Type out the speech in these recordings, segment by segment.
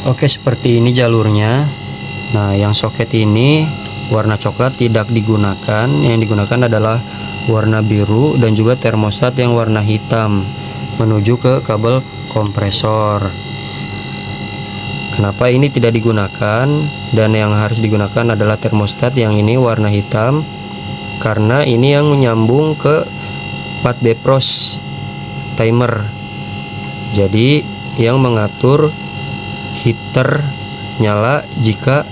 Oke, seperti ini jalurnya. Nah, yang soket ini warna coklat tidak digunakan, yang digunakan adalah warna biru dan juga termostat yang warna hitam menuju ke kabel kompresor. Kenapa ini tidak digunakan dan yang harus digunakan adalah termostat yang ini warna hitam? Karena ini yang menyambung ke part defrost timer. Jadi yang mengatur heater nyala jika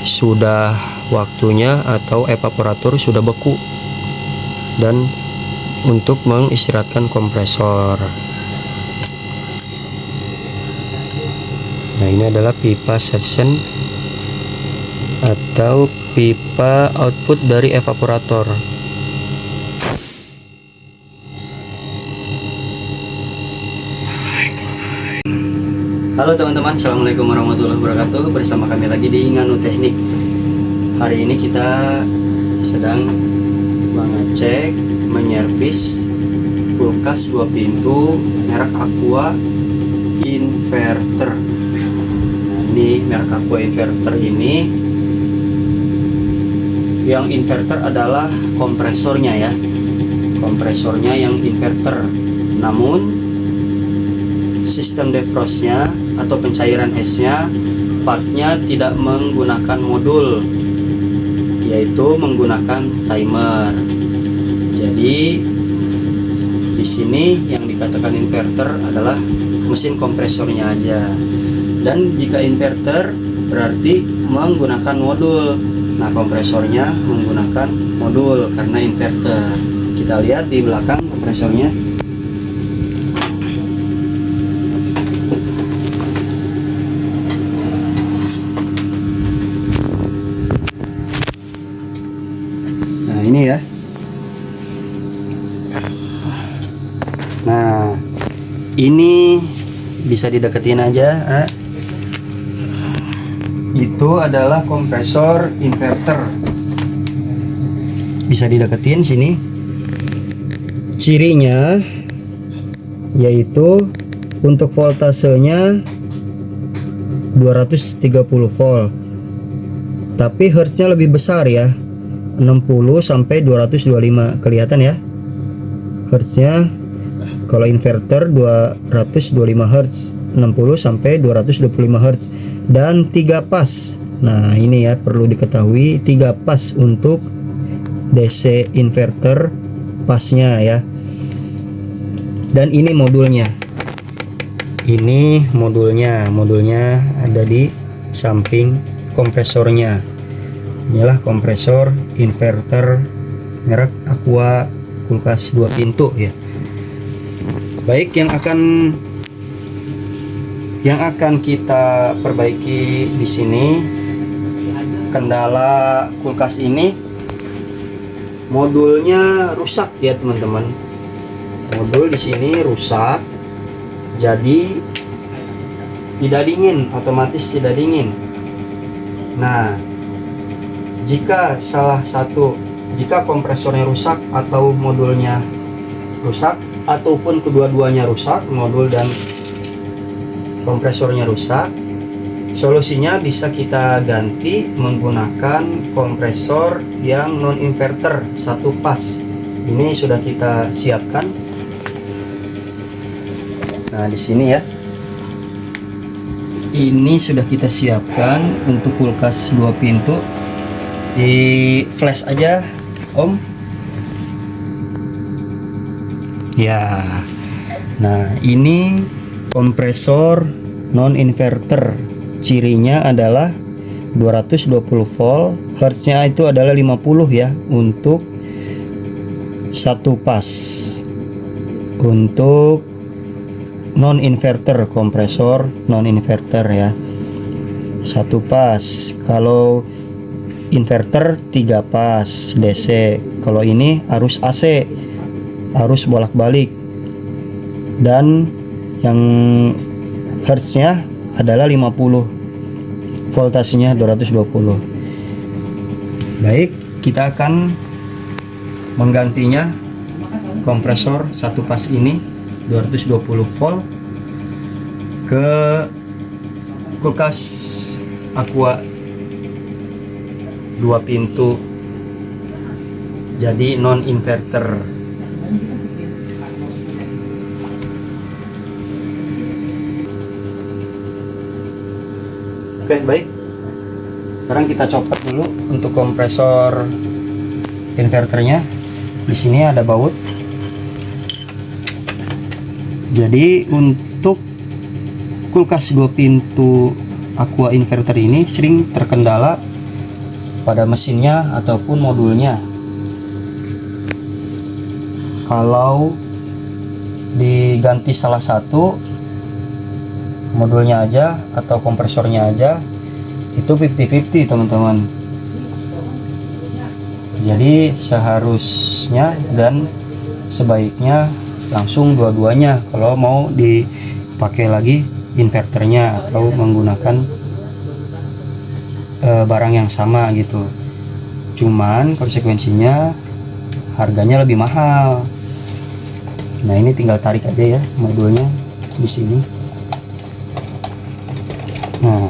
sudah waktunya atau evaporator sudah beku, dan untuk mengistirahatkan kompresor. Nah, ini adalah pipa suction atau pipa output dari evaporator. Halo teman-teman, assalamualaikum warahmatullahi wabarakatuh. Bersama kami lagi di Nganu Teknik. Hari ini kita sedang mengecek, menyervis kulkas 2 pintu merek Aqua Inverter. Nah, ini merek Aqua Inverter ini, yang inverter adalah kompresornya ya, kompresornya yang inverter. Namun sistem defrostnya atau pencairan esnya partnya tidak menggunakan modul, yaitu menggunakan timer. Jadi di sini yang dikatakan inverter adalah mesin kompresornya aja. Dan jika inverter berarti menggunakan modul. Nah, kompresornya menggunakan modul karena inverter. Kita lihat di belakang kompresornya. Ini ya. Nah, ini bisa dideketin aja. Itu adalah kompresor inverter. Bisa dideketin sini. Cirinya yaitu untuk voltasenya 230 volt. Tapi hertznya lebih besar ya. 60 sampai 225, kelihatan ya hertznya. Kalau inverter 225 Hz, 60 sampai 225 Hz, dan 3 pas. Nah, ini ya perlu diketahui, 3 pas untuk DC inverter pasnya ya. Dan ini modulnya. Ini modulnya ada di samping kompresornya. Inilah kompresor inverter merek Aqua kulkas 2 pintu ya. Baik, yang akan kita perbaiki di sini, kendala kulkas ini modulnya rusak ya teman-teman. Modul di sini rusak, jadi tidak dingin, otomatis tidak dingin. Nah, jika jika kompresornya rusak atau modulnya rusak, ataupun kedua-duanya rusak, modul dan kompresornya rusak, solusinya bisa kita ganti menggunakan kompresor yang non inverter 1 pas. Ini sudah kita siapkan. Nah, di sini ya. Ini sudah kita siapkan untuk kulkas 2 pintu. Di flash aja Om ya. Nah, ini kompresor non inverter. Cirinya adalah 220 volt, hertznya itu adalah 50 ya untuk 1 pas. Untuk non inverter, kompresor non inverter ya, 1 pas. Kalau inverter 3 pas DC. Kalau ini arus AC, arus bolak-balik, dan yang hertznya adalah 50, voltasenya 220. Baik, kita akan menggantinya kompresor 1 pas ini 220 volt ke kulkas Aqua 2 pintu, jadi non inverter. Oke, baik. Sekarang kita copot dulu untuk kompresor inverternya. Di sini ada baut. Jadi untuk kulkas 2 pintu Aqua inverter ini sering terkendala pada mesinnya ataupun modulnya. Kalau diganti salah satu modulnya aja atau kompresornya aja, itu 50-50 teman-teman. Jadi seharusnya dan sebaiknya langsung dua-duanya kalau mau dipakai lagi inverternya atau menggunakan barang yang sama gitu. Cuman konsekuensinya harganya lebih mahal. Nah, ini tinggal tarik aja ya modulnya di sini. Nah,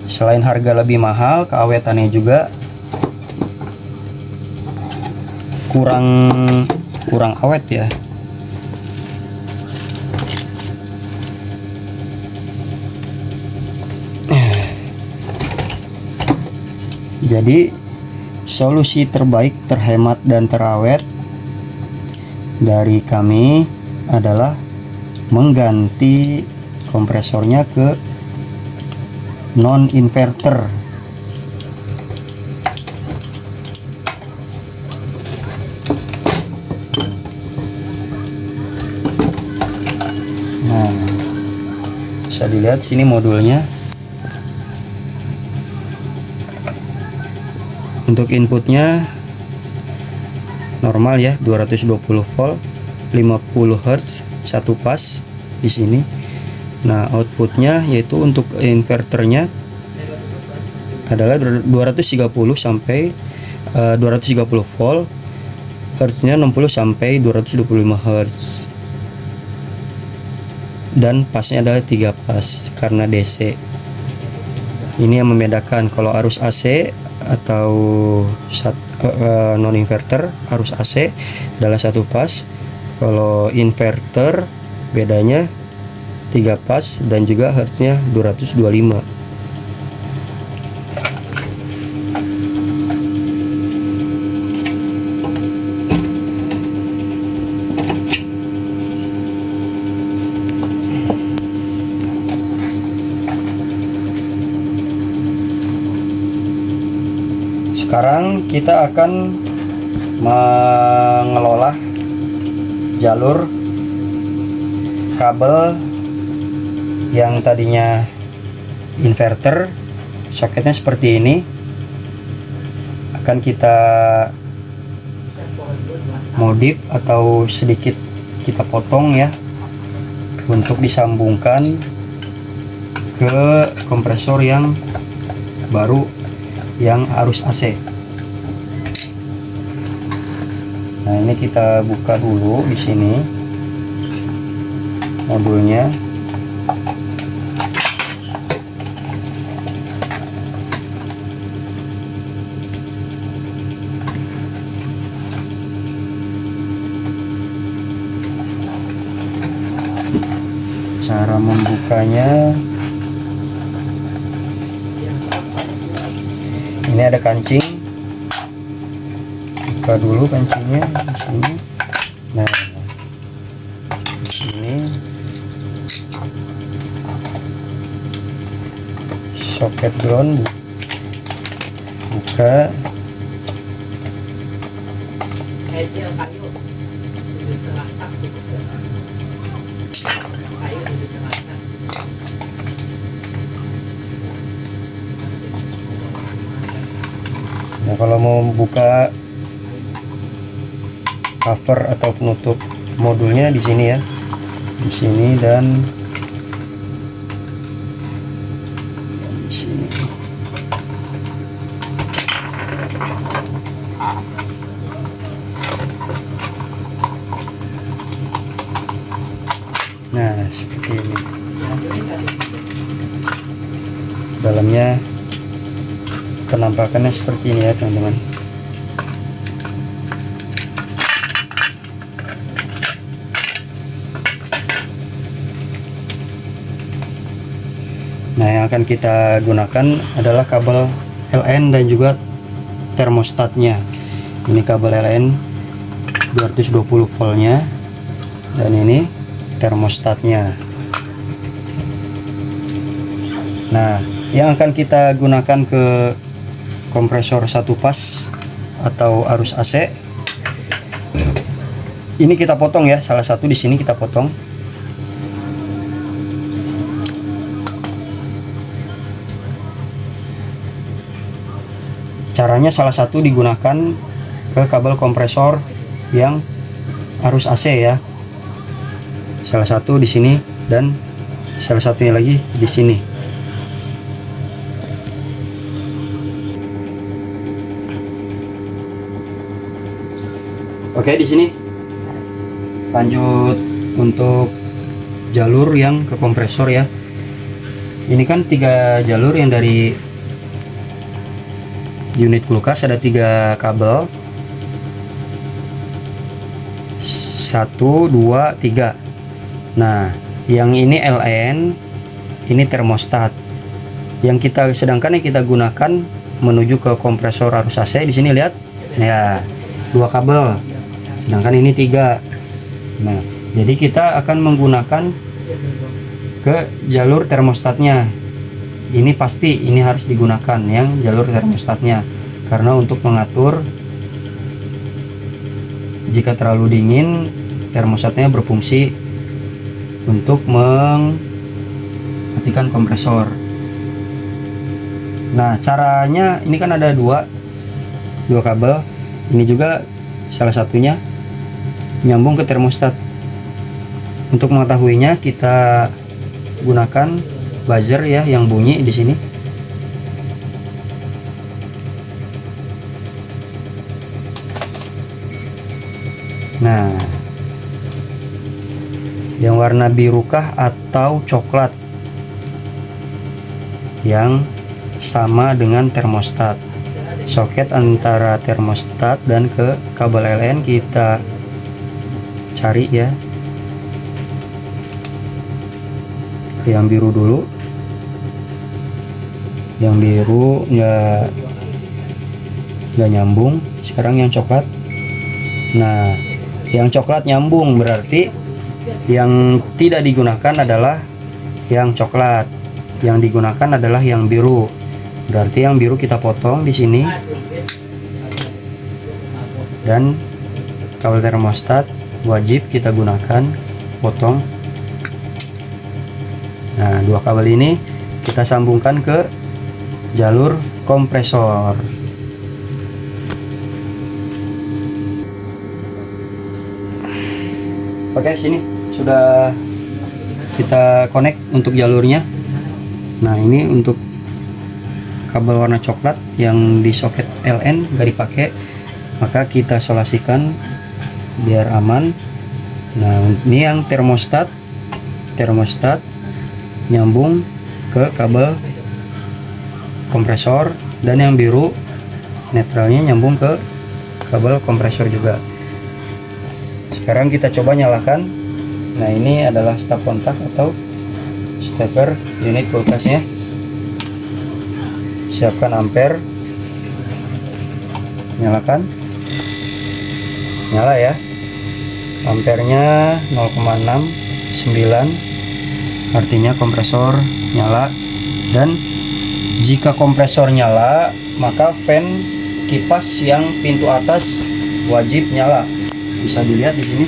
selain harga lebih mahal, keawetannya juga kurang awet ya. Jadi solusi terbaik, terhemat dan terawet dari kami adalah mengganti kompresornya ke non inverter. Nah, bisa dilihat sini modulnya. Untuk inputnya normal ya, 220 volt, 50 Hz, satu pas di sini. Nah, outputnya yaitu untuk inverternya adalah 230 sampai 230 volt, Hz-nya 60 sampai 225 Hz. Dan pasnya adalah 3 pas karena DC. Ini yang membedakan kalau arus AC atau non inverter, arus AC adalah satu pas. Kalau inverter bedanya 3 pas dan juga Hz-nya 225. Sekarang kita akan mengelola jalur kabel yang tadinya inverter, soketnya seperti ini. Akan kita modif atau sedikit kita potong ya, untuk disambungkan ke kompresor yang baru yang arus AC. Nah, ini kita buka dulu di sini modulnya. Cara membukanya, ini ada kancing, buka dulu kancingnya di sini. Nah, di sini soket ground, buka. Nah, kalau mau buka cover atau penutup modulnya di sini ya, di sini dan di sini. Nah, seperti ini. Dalamnya penampakannya seperti ini ya teman-teman. Nah, yang akan kita gunakan adalah kabel LN dan juga termostatnya. Ini kabel LN 220 voltnya dan ini termostatnya. Nah, yang akan kita gunakan ke kompresor satu pas atau arus AC ini kita potong ya, salah satu di sini kita potong. Caranya salah satu digunakan ke kabel kompresor yang arus AC ya. Salah satu di sini dan salah satunya lagi di sini. Oke, di sini lanjut untuk jalur yang ke kompresor ya. Ini kan 3 jalur yang dari unit kulkas, ada 3 kabel, 1 2 3. Nah, yang ini LN, ini termostat. Yang sedangkan yang kita gunakan menuju ke kompresor arus AC di sini lihat ya, 2 kabel, sedangkan ini 3. Nah, jadi kita akan menggunakan ke jalur termostatnya. Ini pasti ini harus digunakan yang jalur termostatnya, karena untuk mengatur jika terlalu dingin, termostatnya berfungsi untuk mematikan kompresor. Nah, caranya ini kan ada dua kabel, ini juga salah satunya nyambung ke termostat. Untuk mengetahuinya kita gunakan buzzer ya yang bunyi di sini. Nah, yang warna birukah atau coklat yang sama dengan termostat. Soket antara termostat dan ke kabel LN kita cari ya. Ke yang biru dulu. Yang biru nggak nyambung. Sekarang yang coklat. Nah, yang coklat nyambung, berarti yang tidak digunakan adalah yang coklat. Yang digunakan adalah yang biru. Berarti yang biru kita potong di sini. Dan kabel termostat wajib kita gunakan, potong. Nah, 2 kabel ini kita sambungkan ke jalur kompresor. Oke, sini sudah kita connect untuk jalurnya. Nah, ini untuk kabel warna coklat yang di soket LN gak dipakai, maka kita solasikan biar aman. Nah, ini yang termostat nyambung ke kabel kompresor, dan yang biru netralnya nyambung ke kabel kompresor juga. Sekarang kita coba nyalakan. Nah, ini adalah stop kontak atau stepper unit kulkasnya. Siapkan ampere, nyalakan, nyala ya. Ampernya 0,69, artinya kompresor nyala. Dan jika kompresor nyala, maka fan kipas yang pintu atas wajib nyala. Bisa dilihat di sini.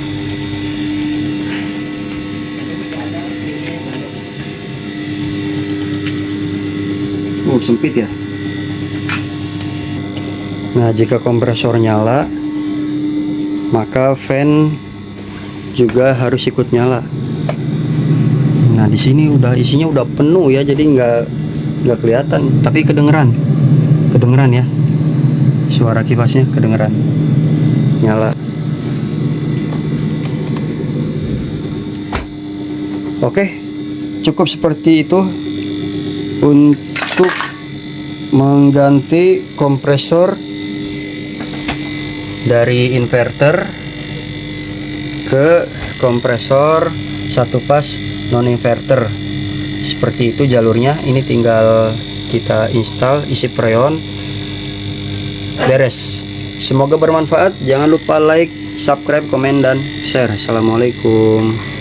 Sempit ya. Nah, jika kompresor nyala, maka fan juga harus ikut nyala. Nah, di sini isinya udah penuh ya, jadi nggak kelihatan, tapi kedengeran ya. Suara kipasnya kedengeran. Nyala. Oke, cukup seperti itu untuk mengganti kompresor dari inverter ke kompresor satu pas non inverter. Seperti itu jalurnya. Ini tinggal kita install, isi freon, beres. Semoga bermanfaat. Jangan lupa like, subscribe, komen, dan share. Assalamualaikum.